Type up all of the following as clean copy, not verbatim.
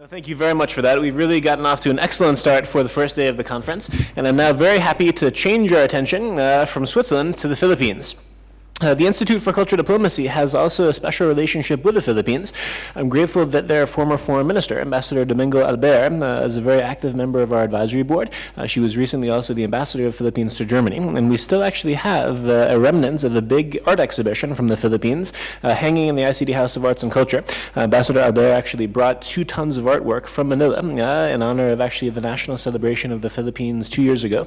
Thank you very much for that. We've really gotten off to an excellent start for the first day of the conference, and I'm now very happy to change our attention from Switzerland to the Philippines. The Institute for Cultural Diplomacy has also a special relationship with the Philippines. I'm grateful that their former foreign minister, Ambassador Domingo Albert, is a very active member of our advisory board. She was recently also the ambassador of Philippines to Germany, and we still actually have remnants of the big art exhibition from the Philippines hanging in the ICD House of Arts and Culture. Ambassador Albert actually brought 2 tons of artwork from Manila in honor of actually the national celebration of the Philippines 2 years ago.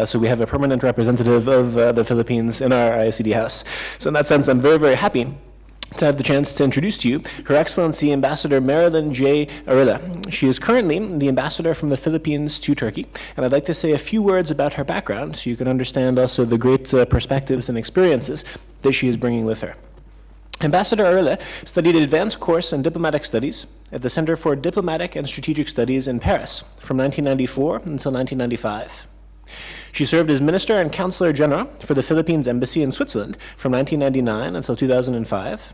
So we have a permanent representative of the Philippines in our ICD House. So in that sense, I'm very, very happy to have the chance to introduce to you Her Excellency Ambassador Marilyn J. Alarilla. She is currently the ambassador from the Philippines to Turkey, and I'd like to say a few words about her background so you can understand also the great perspectives and experiences that she is bringing with her. Ambassador Alarilla studied an advanced course in diplomatic studies at the Center for Diplomatic and Strategic Studies in Paris from 1994 until 1995. She served as Minister and Counselor General for the Philippines Embassy in Switzerland from 1999 until 2005.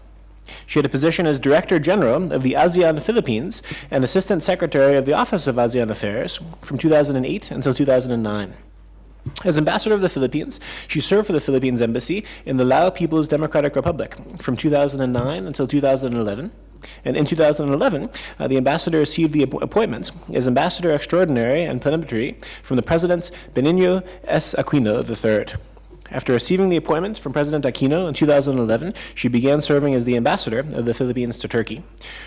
She had a position as Director General of the ASEAN Philippines and Assistant Secretary of the Office of ASEAN Affairs from 2008 until 2009. As Ambassador of the Philippines, she served for the Philippines Embassy in the Lao People's Democratic Republic from 2009 until 2011. And in 2011, the ambassador received the appointments as Ambassador Extraordinary and Plenipotentiary from the President Benigno S. Aquino III. After receiving the appointment from President Aquino in 2011, she began serving as the ambassador of the Philippines to Turkey.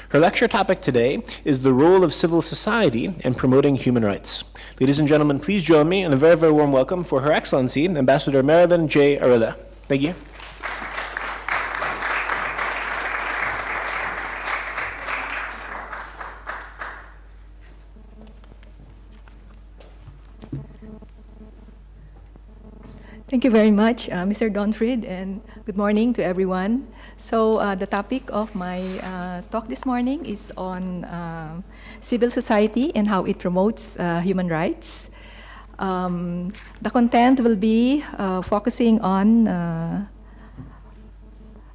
Her lecture topic today is the role of civil society in promoting human rights. Ladies and gentlemen, please join me in a very, very warm welcome for Her Excellency Ambassador Marilyn J. Alarilla. Thank you. Thank you very much, Mr. Donfried, and good morning to everyone. So the topic of my talk this morning is on civil society and how it promotes human rights. The content will be focusing on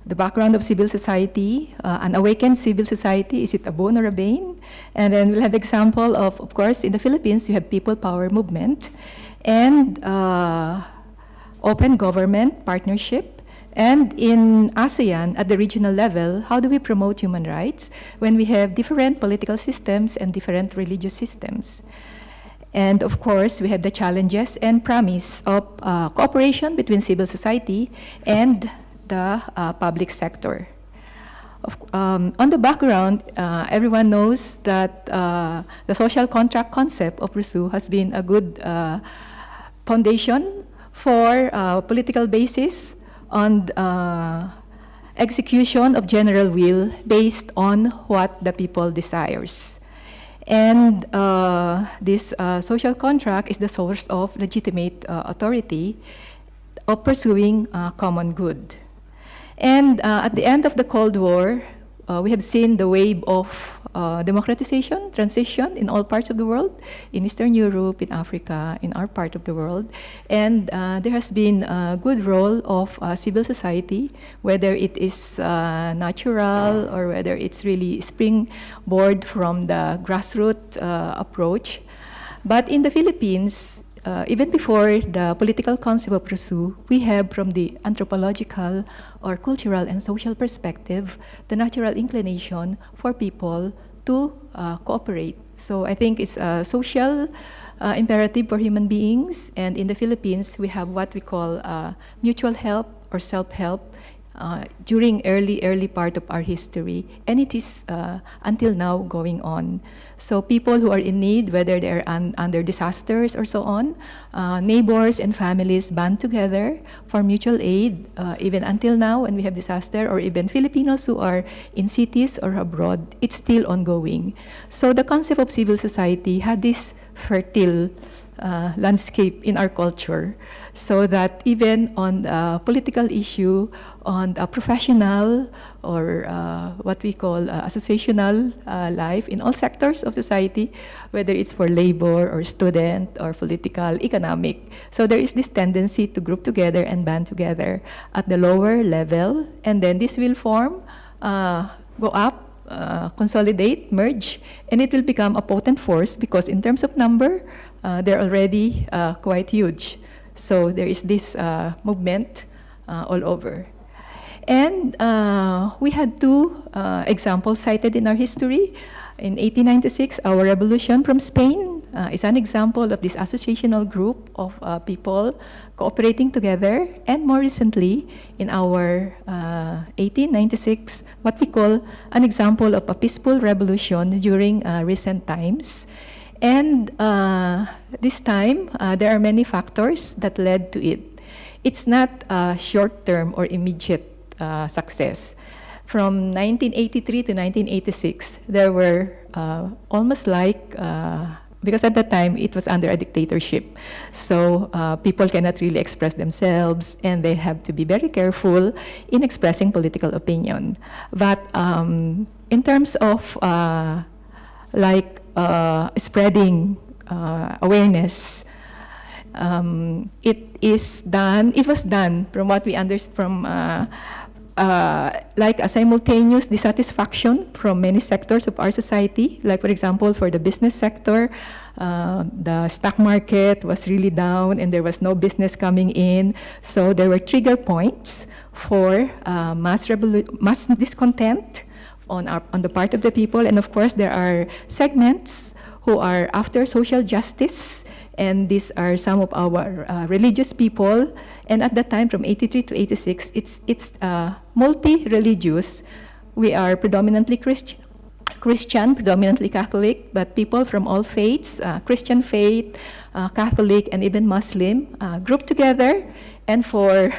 the background of civil society, an awakened civil society, is it a boon or a bane? And then we'll have example of course, in the Philippines, you have people power movement, and open government partnership, and in ASEAN at the regional level, how do we promote human rights when we have different political systems and different religious systems? And of course, we have the challenges and promise of cooperation between civil society and the public sector. On the background, everyone knows that the social contract concept of Rousseau has been a good foundation for political basis on execution of general will based on what the people desires. And this social contract is the source of legitimate authority of pursuing common good. And at the end of the Cold War, we have seen the wave of democratization, transition in all parts of the world, in Eastern Europe, in Africa, in our part of the world. And there has been a good role of civil society, whether it is natural or whether it's really springboard from the grassroots approach. But in the Philippines, even before the political concept of Rousseau, we have from the anthropological or cultural and social perspective, the natural inclination for people to cooperate. So I think it's a social imperative for human beings, and in the Philippines, we have what we call mutual help or self-help during early part of our history, and it is until now going on. So people who are in need, whether they're under disasters or so on, neighbors and families band together for mutual aid, even until now when we have disaster, or even Filipinos who are in cities or abroad, it's still ongoing. So the concept of civil society had this fertile landscape in our culture, so that even on the political issue, on the professional or what we call associational life in all sectors of society, whether it's for labor or student or political, economic. So there is this tendency to group together and band together at the lower level, and then this will form, go up, consolidate, merge, and it will become a potent force because in terms of number, they're already quite huge. So there is this movement all over. And we had two examples cited in our history. In 1896, our revolution from Spain is an example of this associational group of people cooperating together. And more recently, in our 1896, what we call an example of a peaceful revolution during recent times. And this time, there are many factors that led to it. It's not short-term or immediate success. From 1983 to 1986, there were almost like, because at that time it was under a dictatorship, so people cannot really express themselves and they have to be very careful in expressing political opinion. But in terms of spreading awareness, it was done from what we understand from like a simultaneous dissatisfaction from many sectors of our society. Like, for example, for the business sector, the stock market was really down and there was no business coming in. So there were trigger points for mass discontent on the part of the people. And of course, there are segments who are after social justice, and these are some of our religious people. And at that time, from 83 to 86, it's multi-religious. We are predominantly Christian, predominantly Catholic, but people from all faiths, Christian faith, Catholic, and even Muslim, grouped together. And for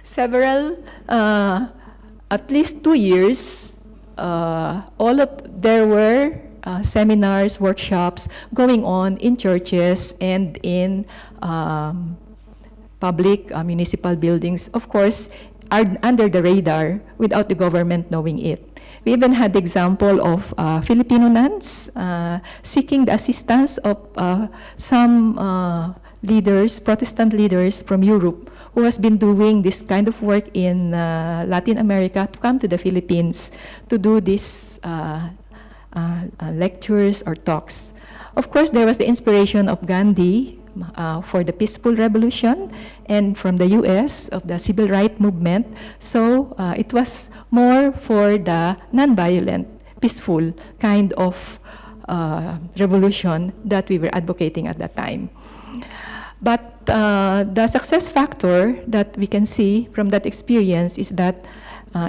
several, at least 2 years, there were seminars, workshops going on in churches and in public municipal buildings, of course, are under the radar without the government knowing it. We even had the example of Filipino nuns seeking the assistance of some leaders, Protestant leaders from Europe, who has been doing this kind of work in Latin America, to come to the Philippines to do this lectures or talks. Of course, there was the inspiration of Gandhi for the peaceful revolution, and from the US of the civil rights movement. So it was more for the non-violent, peaceful kind of revolution that we were advocating at that time. But the success factor that we can see from that experience is that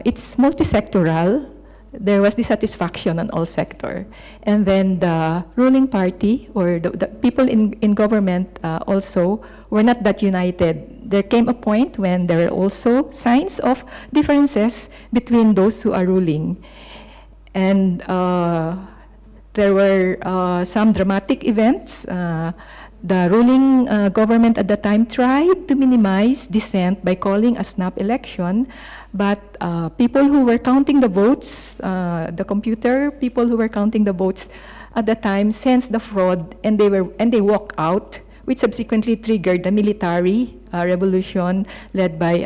it's multi-sectoral. There was dissatisfaction on all sectors. And then the ruling party or the people in government also were not that united. There came a point when there were also signs of differences between those who are ruling. And there were some dramatic events. The ruling government at the time tried to minimize dissent by calling a snap election, but people who were counting the votes, the computer people who were counting the votes at the time sensed the fraud, and they walked out, which subsequently triggered the military revolution led by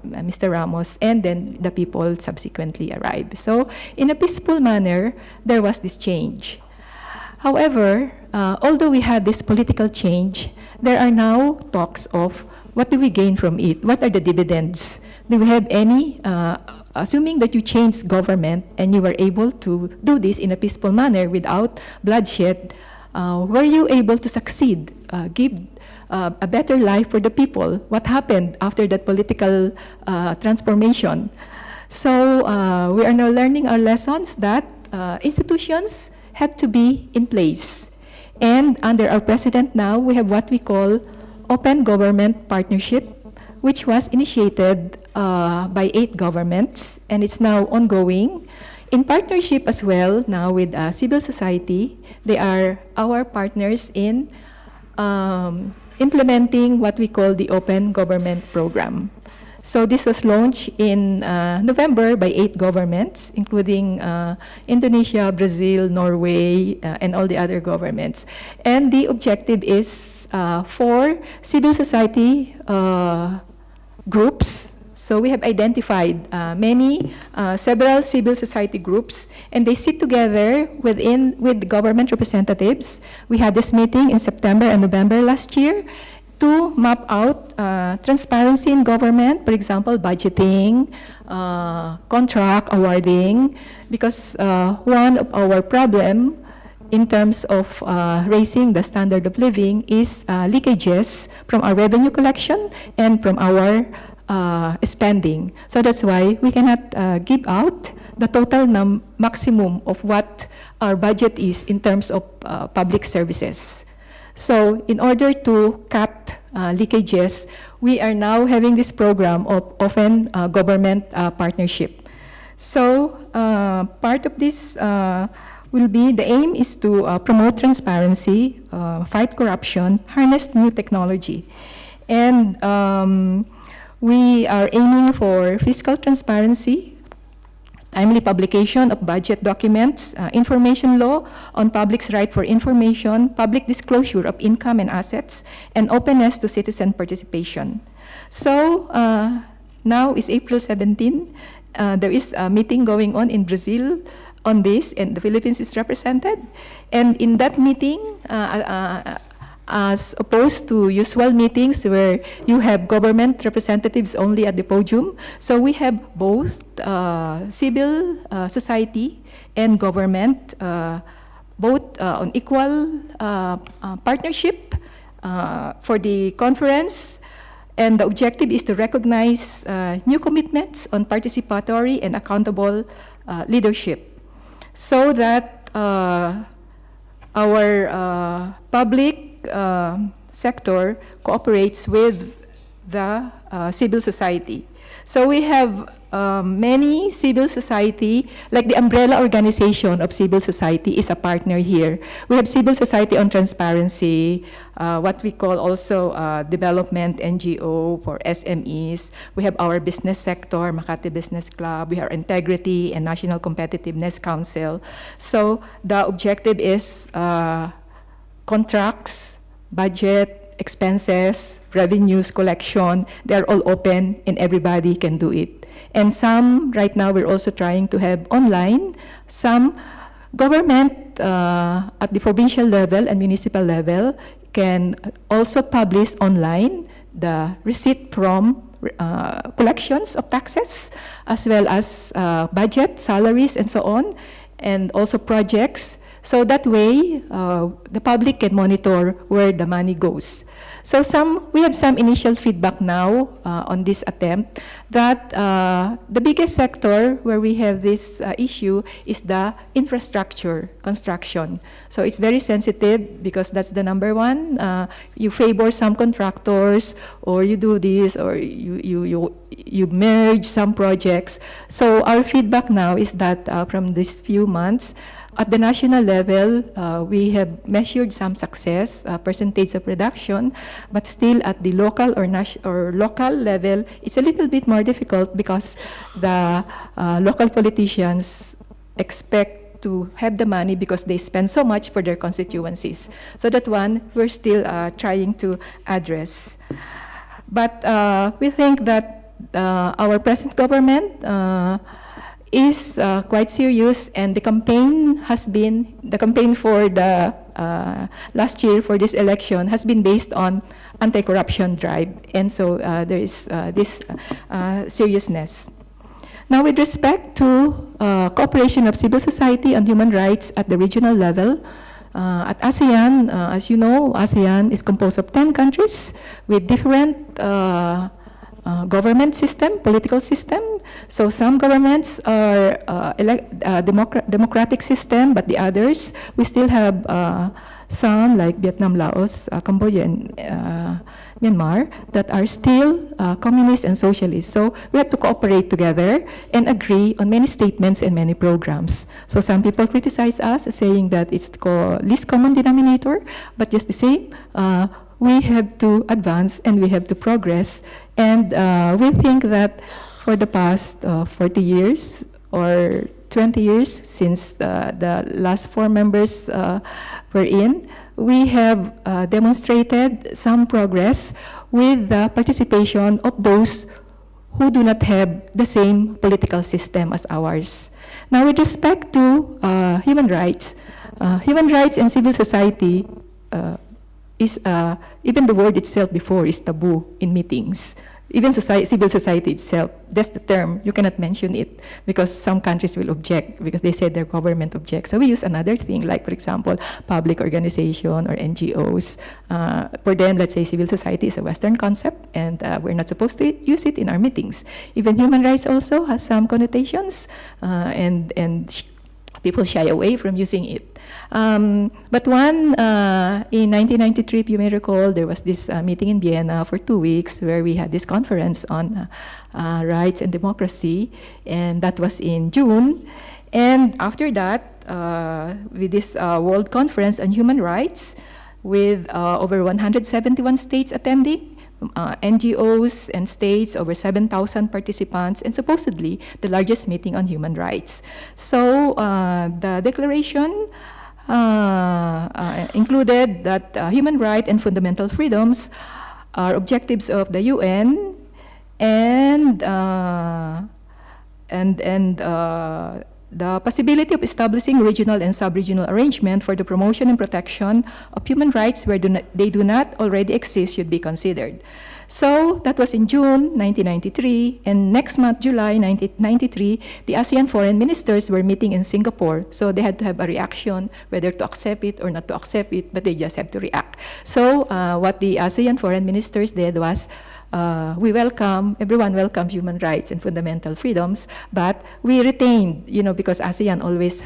Mr. Ramos, and then the people subsequently arrived. So in a peaceful manner, there was this change. However, although we had this political change, there are now talks of what do we gain from it? What are the dividends? Do we have any, assuming that you changed government and you were able to do this in a peaceful manner without bloodshed, were you able to succeed, give a better life for the people? What happened after that political transformation? So we are now learning our lessons that institutions have to be in place. And under our president now, we have what we call Open Government Partnership, which was initiated by 8 governments, and it's now ongoing. In partnership as well now with civil society, they are our partners in implementing what we call the Open Government Program. So this was launched in November by 8 governments, including Indonesia, Brazil, Norway, and all the other governments. And the objective is for civil society groups So we have identified several civil society groups, and they sit together with government representatives. We had this meeting in September and November last year to map out transparency in government, for example, budgeting, contract awarding, because one of our problem in terms of raising the standard of living is leakages from our revenue collection and from our spending. So that's why we cannot give out the total maximum of what our budget is in terms of public services. So in order to cut leakages, we are now having this program of often government partnership. So part of this will be, the aim is to promote transparency, fight corruption, harness new technology. And we are aiming for fiscal transparency, timely publication of budget documents, information law on public's right for information, public disclosure of income and assets, and openness to citizen participation. So now is April 17. There is a meeting going on in Brazil on this, and the Philippines is represented. And in that meeting, as opposed to usual meetings where you have government representatives only at the podium, so we have both civil society and government, both on equal partnership for the conference. And the objective is to recognize new commitments on participatory and accountable leadership, so that our public sector cooperates with the civil society. So we have many civil society, like the umbrella organization of civil society is a partner here. We have civil society on transparency, what we call also development NGO for SMEs. We have our business sector, Makati Business Club. We have Integrity and National Competitiveness Council. So the objective is contracts, budget, expenses, revenues, collection, they're all open and everybody can do it. And some, right now, we're also trying to have online. Some government at the provincial level and municipal level can also publish online the receipt from collections of taxes, as well as budget, salaries, and so on, and also projects. So that way, the public can monitor where the money goes. So we have some initial feedback now on this attempt that the biggest sector where we have this issue is the infrastructure construction. So it's very sensitive because that's the number one. You favor some contractors, or you do this, or you merge some projects. So our feedback now is that from these few months, at the national level, we have measured some success, percentage of reduction, but still at the local or local level, it's a little bit more difficult because the local politicians expect to have the money because they spend so much for their constituencies. So that one, we're still trying to address. But we think that our present government is quite serious, and the campaign for the last year for this election has been based on anti-corruption drive, and so there is this seriousness. Now, with respect to cooperation of civil society on human rights at the regional level, at ASEAN, as you know, ASEAN is composed of 10 countries with different government system, political system. So some governments are democratic system, but the others, we still have some like Vietnam, Laos, Cambodia, and Myanmar that are still communist and socialist. So we have to cooperate together and agree on many statements and many programs. So some people criticize us saying that it's the least common denominator, but just the same, we have to advance and we have to progress. And we think that for the past 40 years or 20 years since the last 4 members were in, we have demonstrated some progress with the participation of those who do not have the same political system as ours. Now, with respect to human rights and civil society is, even the word itself before is taboo in meetings. Even civil society itself, that's the term, you cannot mention it because some countries will object because they say their government objects. So we use another thing, like for example, public organization or NGOs. For them, let's say civil society is a Western concept and we're not supposed to use it in our meetings. Even human rights also has some connotations and people shy away from using it. But in 1993, if you may recall, there was this meeting in Vienna for 2 weeks where we had this conference on rights and democracy, and that was in June. And after that, with this World Conference on Human Rights, with over 171 states attending, NGOs and states, over 7,000 participants, and supposedly the largest meeting on human rights. So the declaration included that human rights and fundamental freedoms are objectives of the UN, and the possibility of establishing regional and sub-regional arrangement for the promotion and protection of human rights where they do not already exist should be considered. So that was in June 1993, and next month, July 1993, the ASEAN foreign ministers were meeting in Singapore, so they had to have a reaction whether to accept it or not to accept it, but they just have to react. So what the ASEAN foreign ministers did was, everyone welcomed human rights and fundamental freedoms, but we retained, because ASEAN always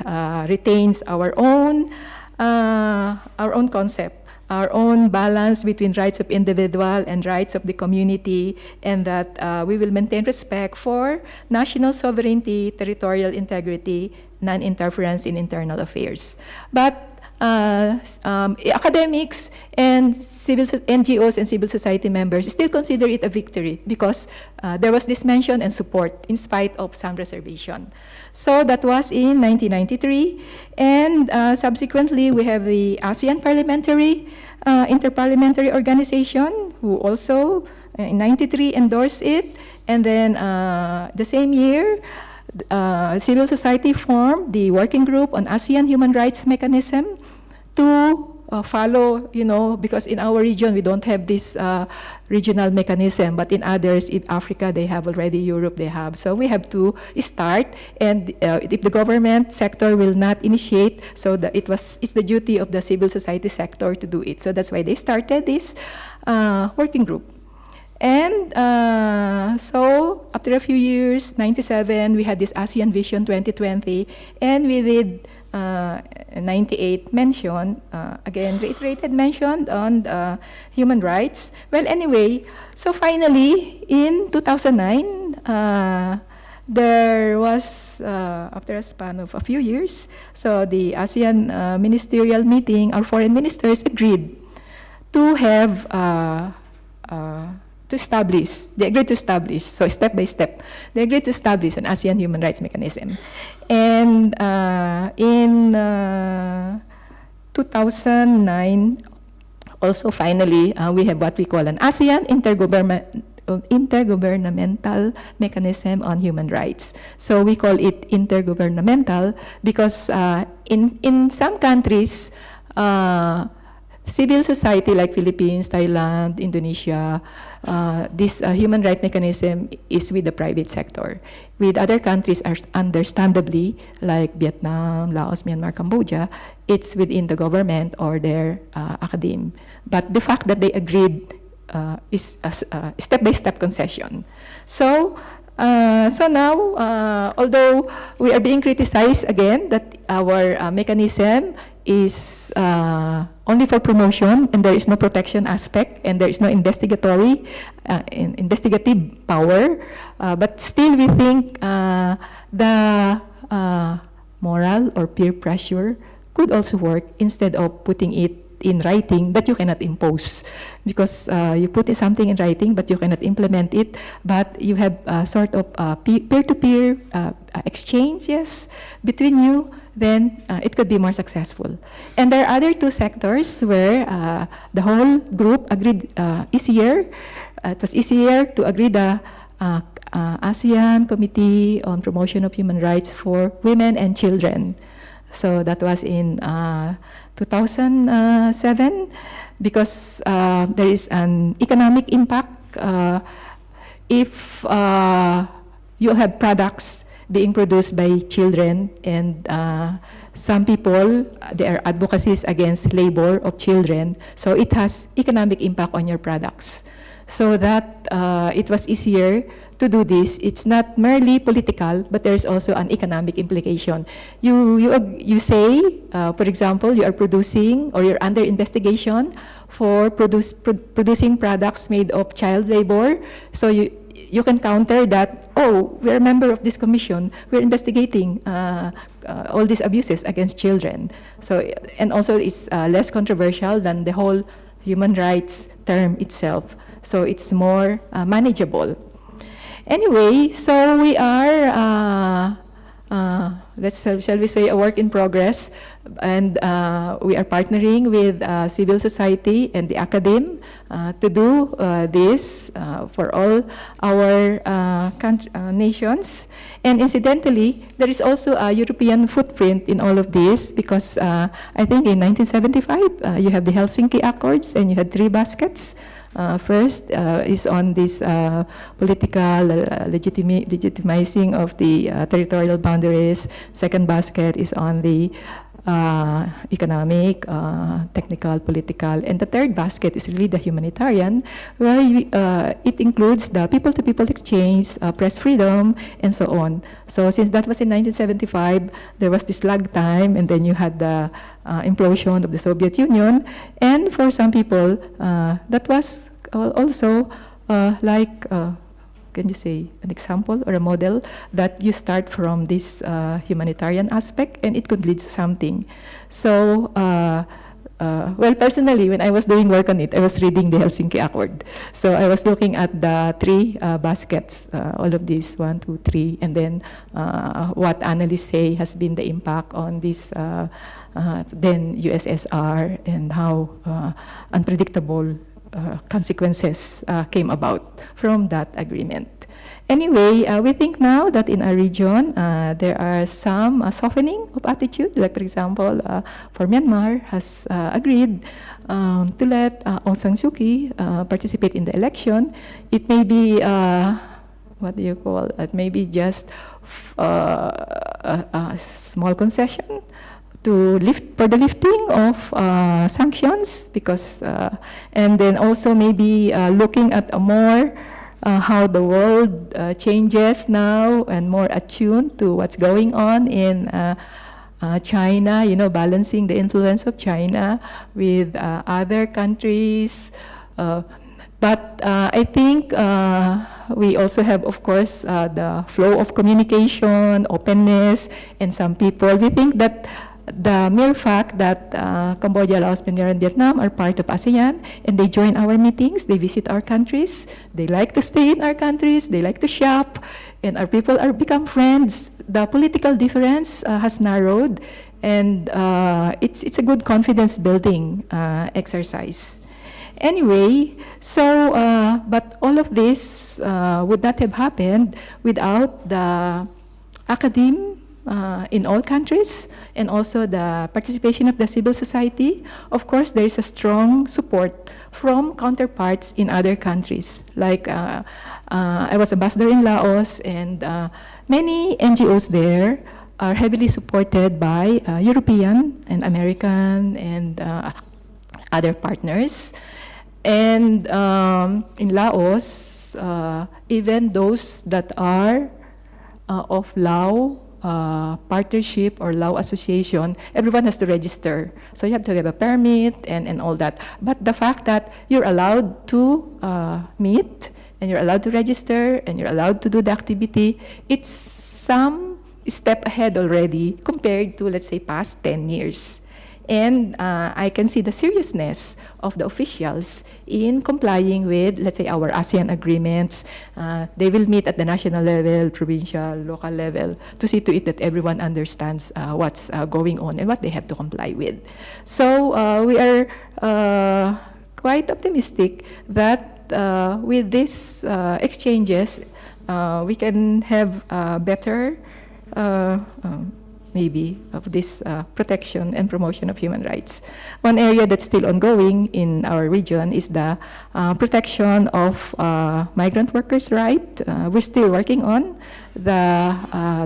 retains our own concept, our own balance between rights of individual and rights of the community, and that we will maintain respect for national sovereignty, territorial integrity, non-interference in internal affairs. But academics and NGOs and civil society members still consider it a victory because there was this mention and support in spite of some reservation. So that was in 1993, and subsequently we have the ASEAN Interparliamentary Organization, who also in 93 endorsed it, and then the same year civil society formed the working group on ASEAN human rights mechanism to follow, because in our region we don't have this regional mechanism, but in others, in Africa they have already, Europe they have. So we have to start, and if the government sector will not initiate, so it's the duty of the civil society sector to do it. So that's why they started this working group. And so after a few years, 97, we had this ASEAN Vision 2020, and we did 98 mention, again, reiterated mention on human rights. Well, anyway, so finally, in 2009, there was, after a span of a few years, so the ASEAN ministerial meeting, our foreign ministers agreed to have they agreed to establish, so step by step, they agreed to establish an ASEAN human rights mechanism. And in 2009, also finally, we have what we call an ASEAN intergovernmental mechanism on human rights. So we call it intergovernmental because in some countries, civil society like Philippines, Thailand, Indonesia, this human rights mechanism is with the private sector. With other countries, understandably, like Vietnam, Laos, Myanmar, Cambodia, it's within the government or their academe. But the fact that they agreed is a step-by-step concession. So now, although we are being criticized again that our mechanism is only for promotion and there is no protection aspect and there is no investigative power, but still we think the moral or peer pressure could also work instead of putting it in writing that you cannot impose, because you put something in writing but you cannot implement it, but you have sort of peer-to-peer exchange, yes, between you, then it could be more successful. And there are other two sectors where the whole group agreed it was easier to agree the ASEAN Committee on Promotion of Human Rights for Women and Children. So that was in 2007, because there is an economic impact if you have products being produced by children, and some people, their advocacies against labor of children, so it has economic impact on your products. So that it was easier to do this. It's not merely political, but there's also an economic implication. You say, for example, you are producing or you're under investigation for producing products made of child labor. So you can counter that, oh, we're a member of this commission, we're investigating all these abuses against children. So, and also it's less controversial than the whole human rights term itself. So it's more manageable. Anyway, so we are, shall we say, a work in progress, and we are partnering with civil society and the academe to do this for all our nations. And incidentally, there is also a European footprint in all of this, because I think in 1975 you have the Helsinki Accords, and you had 3 baskets. First is on this political legitimizing of the territorial boundaries. Second basket is on the economic, technical, political. And the third basket is really the humanitarian, where it includes the people-to-people exchange, press freedom, and so on. So since that was in 1975, there was this lag time, and then you had the implosion of the Soviet Union. And for some people, that was also like, can you say, an example or a model that you start from this humanitarian aspect, and it could lead to something. So, well, personally, when I was doing work on it, I was reading the Helsinki Accord. So I was looking at the 3 baskets, all of these, 1, 2, 3, and then what analysts say has been the impact on this then USSR, and how unpredictable consequences came about from that agreement. Anyway, we think now that in our region, there are some softening of attitude. Like, for example, for Myanmar has agreed to let Aung San Suu Kyi participate in the election. It may be, what do you call it, maybe just a small concession to for the lifting of sanctions, because, and then also maybe looking at a more how the world changes now, and more attuned to what's going on in China, you know, balancing the influence of China with other countries. But I think we also have, of course, the flow of communication, openness, and some people, we think that the mere fact that Cambodia, Laos, Myanmar, and Vietnam are part of ASEAN, and they join our meetings, they visit our countries, they like to stay in our countries, they like to shop, and our people are become friends. The political difference has narrowed, and it's a good confidence building exercise. Anyway, so, but all of this would not have happened without the academe in all countries, and also the participation of the civil society. Of course, there is a strong support from counterparts in other countries. Like, I was ambassador in Laos, and many NGOs there are heavily supported by European and American and other partners. And in Laos, even those that are of Lao partnership or Lao association, everyone has to register. So you have to have a permit and all that. But the fact that you're allowed to meet, and you're allowed to register, and you're allowed to do the activity, it's some step ahead already compared to, let's say, past 10 years. And I can see the seriousness of the officials in complying with, let's say, our ASEAN agreements. They will meet at the national level, provincial, local level, to see to it that everyone understands what's going on and what they have to comply with. So we are quite optimistic that with these exchanges, we can have better maybe of this protection and promotion of human rights. One area that's still ongoing in our region is the protection of migrant workers' rights. We're still working on the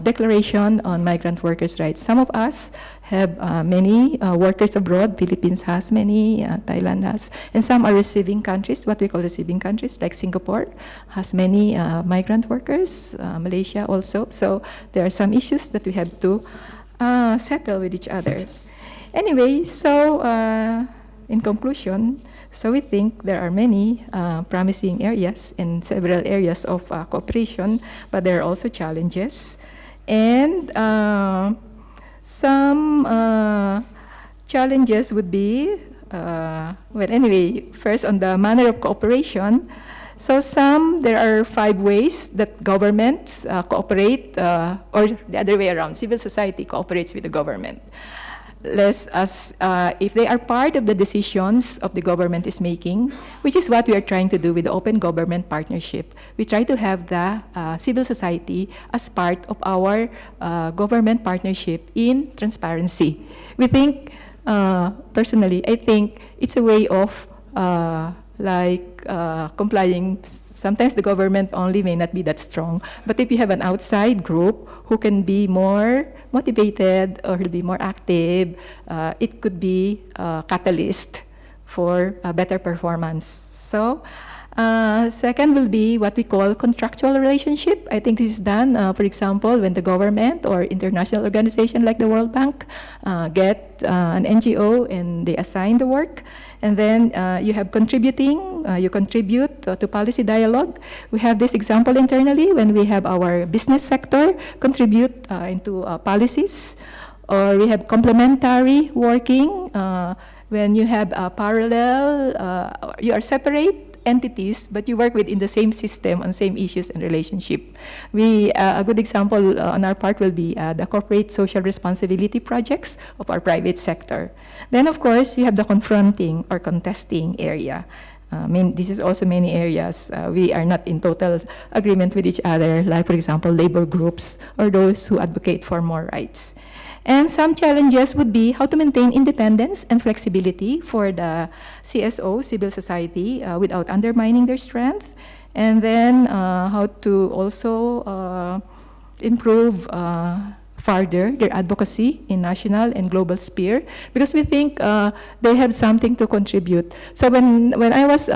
Declaration on Migrant Workers' Rights. Some of us have many workers abroad. Philippines has many, Thailand has, and some are receiving countries, what we call receiving countries, like Singapore has many migrant workers, Malaysia also. So there are some issues that we have to settle with each other. Anyway, so in conclusion, so we think there are many promising areas in several areas of cooperation, but there are also challenges. And some challenges would be, well, anyway, first on the manner of cooperation. So there are 5 ways that governments cooperate, or the other way around, civil society cooperates with the government. If they are part of the decisions of the government is making, which is what we are trying to do with the Open Government Partnership. We try to have the civil society as part of our government partnership in transparency. We think, personally, I think it's a way of complying. Sometimes the government only may not be that strong, but if you have an outside group who can be more motivated or will be more active, it could be a catalyst for a better performance. So, second will be what we call contractual relationship. I think this is done, for example, when the government or international organization like the World Bank get an NGO and they assign the work. And then you have contributing, you contribute to policy dialogue. We have this example internally when we have our business sector contribute into policies. Or we have complementary working when you have parallel, you are separate entities, but you work within the same system on same issues and relationship. A good example on our part will be the corporate social responsibility projects of our private sector. Then, of course, you have the confronting or contesting area. This is also many areas. We are not in total agreement with each other, like, for example, labor groups or those who advocate for more rights. And some challenges would be how to maintain independence and flexibility for the CSO, civil society, without undermining their strength. And then how to also improve further their advocacy in national and global sphere, because we think they have something to contribute. So when I was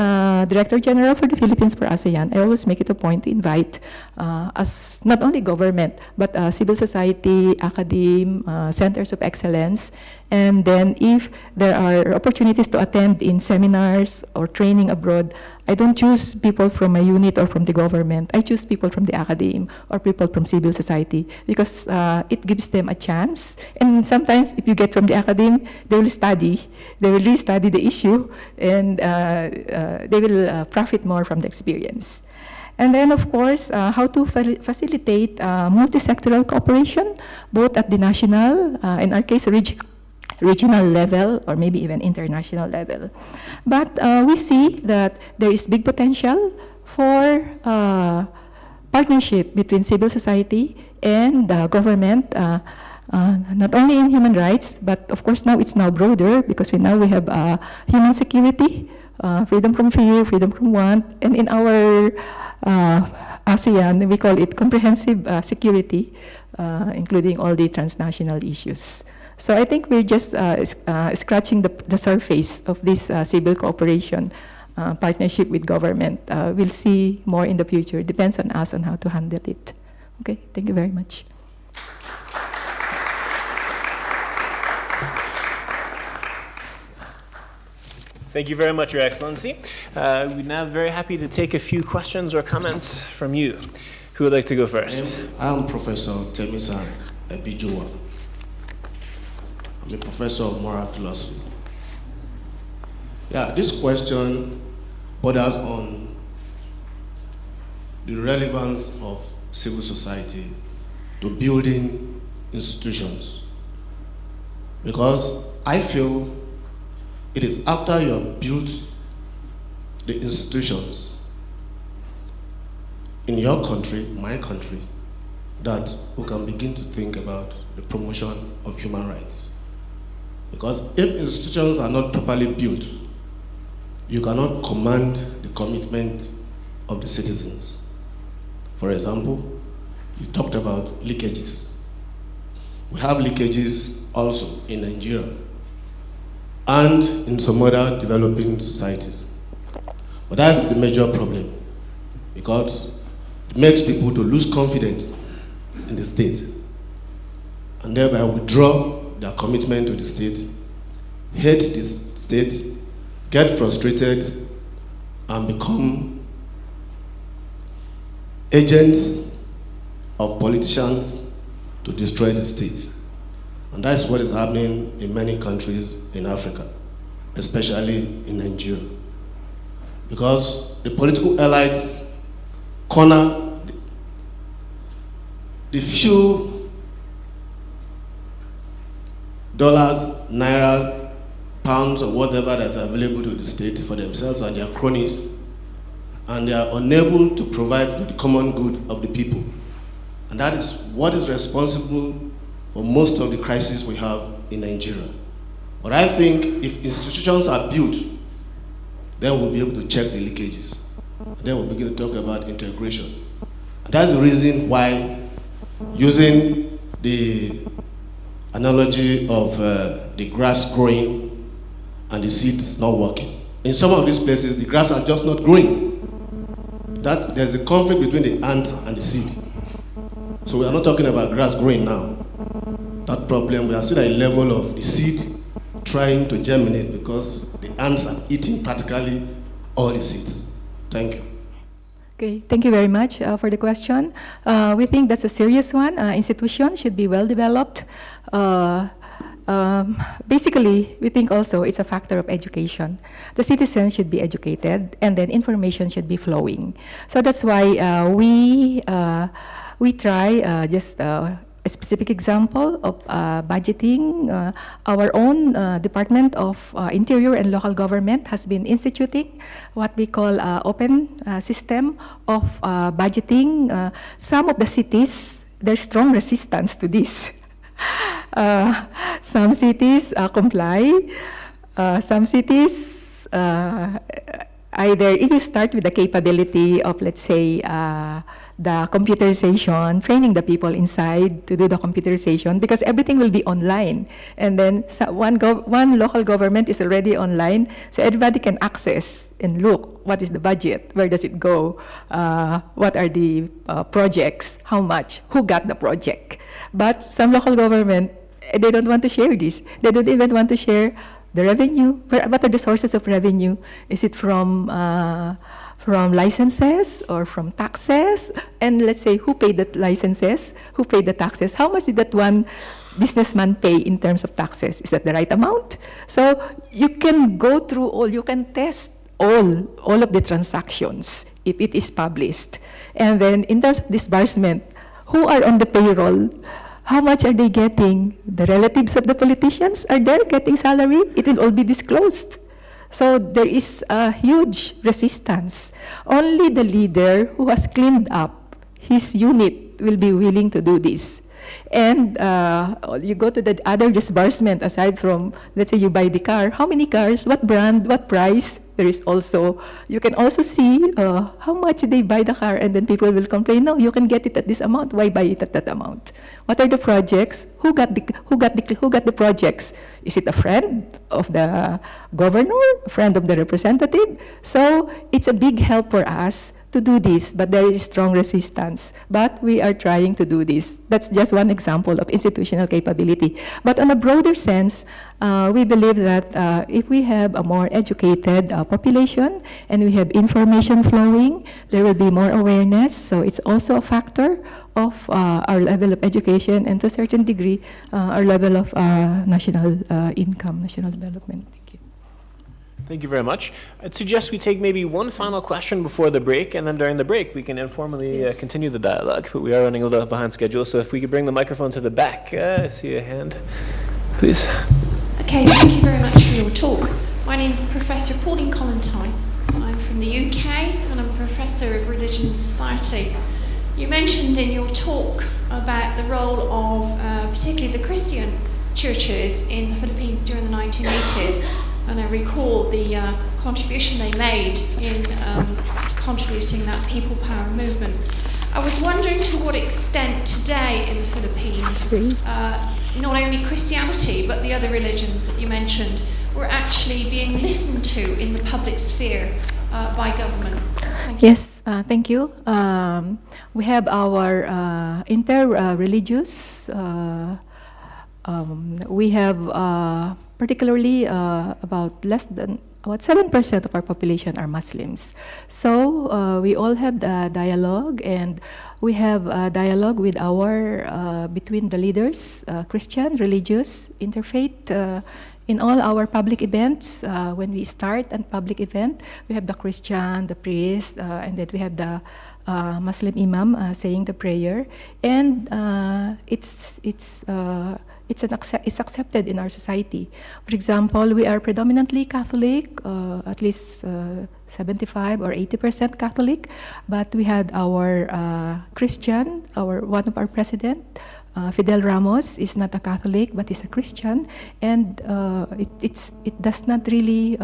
Director General for the Philippines for ASEAN, I always make it a point to invite as not only government, but civil society, academe, centers of excellence. And then if there are opportunities to attend in seminars or training abroad, I don't choose people from a unit or from the government. I choose people from the academe or people from civil society, because it gives them a chance. And sometimes if you get from the academe, they will study. They will really study the issue, and they will profit more from the experience. And then, of course, how to facilitate multi-sectoral cooperation, both at the national, in our case, regional level, or maybe even international level. But we see that there is big potential for partnership between civil society and the government, not only in human rights, but of course now it's now broader, because we have human security, freedom from fear, freedom from want, and in our ASEAN, we call it comprehensive security, including all the transnational issues. So I think we're just scratching the surface of this civil cooperation partnership with government. We'll see more in the future. Depends on us on how to handle it. Okay, thank you very much. Thank you very much, Your Excellency. We're now very happy to take a few questions or comments from you. Who would like to go first? I'm Professor Temisa Ebijowa. I'm a professor of moral philosophy. Yeah, this question borders on the relevance of civil society to building institutions. Because I feel it is after you have built the institutions in your country, my country, that we can begin to think about the promotion of human rights. Because if institutions are not properly built, you cannot command the commitment of the citizens. For example, you talked about leakages. We have leakages also in Nigeria and in some other developing societies. But that's the major problem, because it makes people to lose confidence in the state and thereby withdraw their commitment to the state, hate the state, get frustrated, and become agents of politicians to destroy the state. And that's what is happening in many countries in Africa, especially in Nigeria. Because the political elites corner the few dollars, naira, pounds, or whatever that's available to the state for themselves and their cronies, and they are unable to provide for the common good of the people. And that is what is responsible for most of the crises we have in Nigeria. But I think if institutions are built, then we'll be able to check the leakages. And then we'll begin to talk about integration. And that's the reason why, using the analogy of the grass growing and the seeds not working. In some of these places, the grass are just not growing. That there's a conflict between the ant and the seed. So we are not talking about grass growing now. That problem, we are still at a level of the seed trying to germinate because the ants are eating practically all the seeds. Thank you. Okay, thank you very much for the question. We think that's a serious one. Institutions should be well developed. Basically, we think also it's a factor of education. The citizens should be educated, and then information should be flowing. So that's why we try just a specific example of budgeting. Our own Department of Interior and Local Government has been instituting what we call open system of budgeting. Some of the cities, there's strong resistance to this. Some cities comply. Some cities either if you start with the capability of, let's say, the computerization, training the people inside to do the computerization, because everything will be online. And then one local government is already online, so everybody can access and look, what is the budget, where does it go, what are the projects, how much, who got the project. But some local government, they don't want to share this. They don't even want to share the revenue. What are the sources of revenue? Is it from licenses or from taxes? And let's say, who paid the licenses? Who paid the taxes? How much did that one businessman pay in terms of taxes? Is that the right amount? So you can go through all, you can test all of the transactions if it is published. And then in terms of disbursement, who are on the payroll? How much are they getting? The relatives of the politicians, are they getting salary? It will all be disclosed. So there is a huge resistance. Only the leader who has cleaned up his unit will be willing to do this. And you go to the other disbursement, aside from, let's say you buy the car, how many cars, what brand, what price? There is also, you can also see how much they buy the car, and then people will complain, no, you can get it at this amount, why buy it at that amount? What are the projects? Who got the projects? Is it a friend of the governor, a friend of the representative? So it's a big help for us to do this, but there is strong resistance. But we are trying to do this. That's just one example of institutional capability. But on a broader sense, we believe that if we have a more educated population and we have information flowing, there will be more awareness. So it's also a factor of our level of education, and to a certain degree, our level of national income, national development. Thank you. Thank you very much. I'd suggest we take maybe one final question before the break, and then during the break we can informally continue the dialogue. But we are running a little behind schedule, so if we could bring the microphone to the back. I see a hand. Please. Okay, thank you very much for your talk. My name is Professor Pauline Collentine. I'm from from the UK, and I'm a professor of religion and society. You mentioned in your talk about the role of particularly the Christian churches in the Philippines during the 1980s, and I recall the contribution they made in contributing that people power movement. I was wondering to what extent today in the Philippines, not only Christianity but the other religions that you mentioned were actually being listened to in the public sphere by government. Thank you. Yes, thank you. We have our inter-religious. We have particularly about 7% of our population are Muslims. So we all have the dialogue, and we have a dialogue with our between the leaders, Christian, religious, interfaith. In all our public events, when we start a public event, we have the Christian, the priest, and then we have the Muslim imam saying the prayer, and it's accepted in our society. For example, we are predominantly Catholic, at least 75 or 80% Catholic, but we had our Christian, one of our president, Fidel Ramos is not a Catholic but is a Christian, and it does not really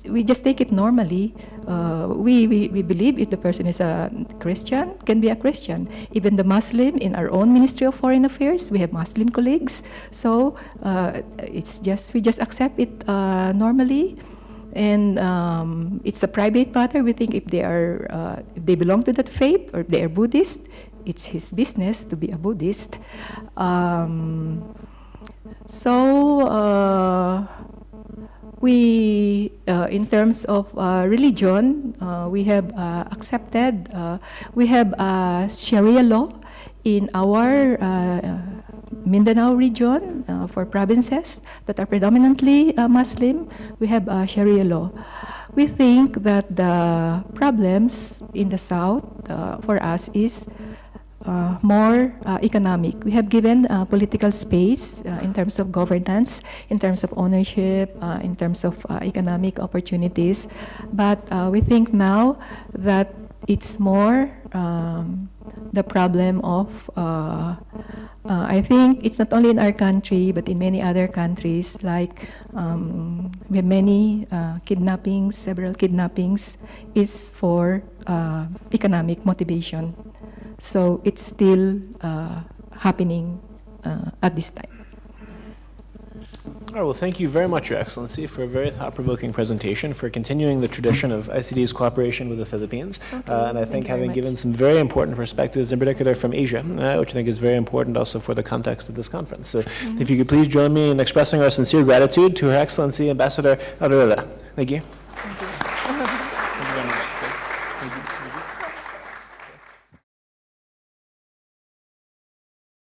we just take it normally. We believe if the person is a Christian, can be a Christian. Even the Muslim in our own Ministry of Foreign Affairs, we have Muslim colleagues. So we just accept it normally, and it's a private matter. We think if they belong to that faith or if they are Buddhist, it's his business to be a Buddhist. We, in terms of religion, we have accepted, we have Sharia law in our Mindanao region for provinces that are predominantly Muslim. We have Sharia law. We think that the problems in the south for us is more economic. We have given political space in terms of governance, in terms of ownership, in terms of economic opportunities. But we think now that it's more the problem of, I think it's not only in our country, but in many other countries, like we have many kidnappings, several kidnappings is for economic motivation. So it's still happening at this time. All right, well, thank you very much, Your Excellency, for a very thought-provoking presentation, for continuing the tradition of ICD's cooperation with the Philippines, and I think having given some very important perspectives, in particular from Asia, which I think is very important also for the context of this conference. So if you could please join me in expressing our sincere gratitude to Her Excellency Ambassador Alarilla. Thank you.